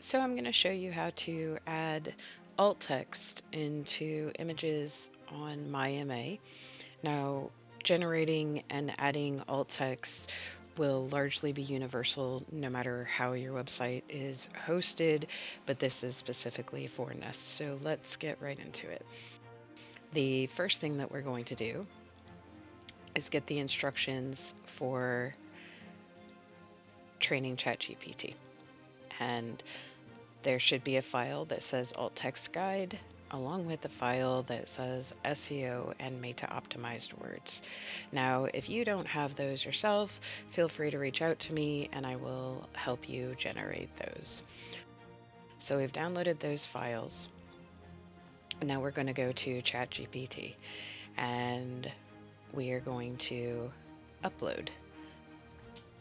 So I'm going to show you how to add alt text into images on myMA. Now, generating and adding alt text will largely be universal no matter how your website is hosted, but this is specifically for Nest. So let's get right into it. The first thing that we're going to do is get the instructions for training ChatGPT. And there should be a file that says alt text guide along with a file that says SEO and meta-optimized words. Now, if you don't have those yourself, feel free to reach out to me and I will help you generate those. So we've downloaded those files. Now we're going to go to ChatGPT and we are going to upload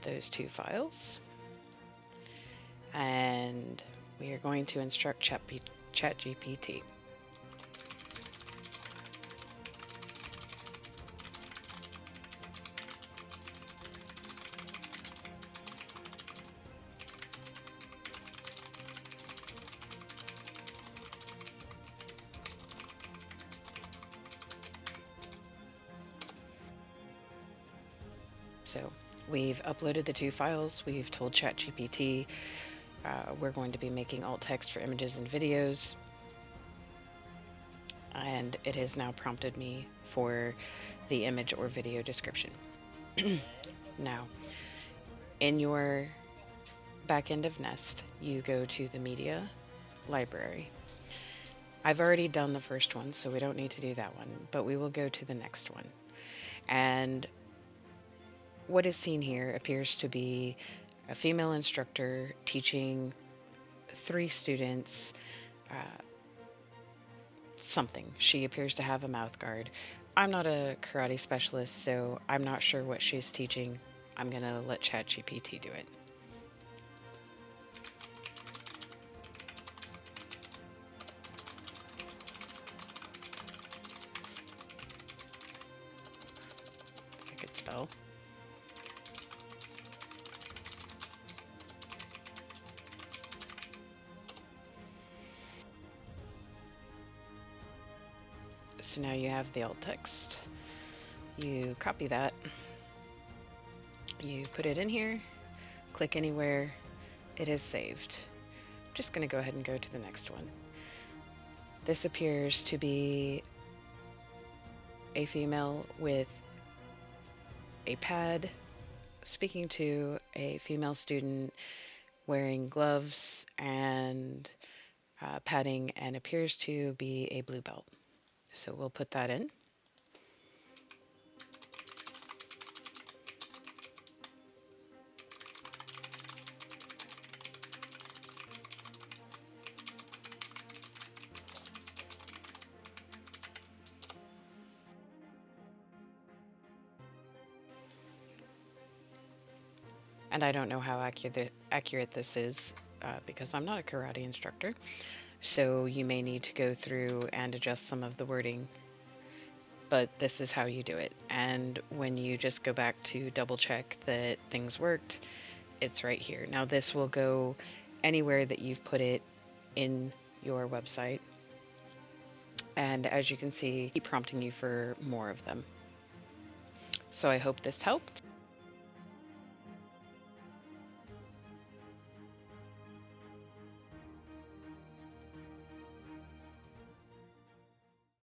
those two files. And we are going to instruct ChatGPT. So we've uploaded the two files. We've told ChatGPT we're going to be making alt text for images and videos. And it has now prompted me for the image or video description. Now, in your backend of Nest, you go to the media library. I've already done the first one, so we don't need to do that one, but we will go to the next one. And what is seen here appears to be a female instructor teaching 3 students something. She appears to have a mouth guard. I'm not a karate specialist, so I'm not sure what she's teaching. I'm going to let ChatGPT do it. I could spell. So now you have the alt text. You copy that. You put it in here, click anywhere, it is saved. I'm just going to go ahead and go to the next one. This appears to be a female with a pad speaking to a female student wearing gloves and padding and appears to be a blue belt. So we'll put that in. And I don't know how accurate this is because I'm not a karate instructor. So you may need to go through and adjust some of the wording, but this is how you do it. And when you just go back to double check that things worked, it's right here. Now this will go anywhere that you've put it in your website. And as you can see, keep prompting you for more of them. So I hope this helped.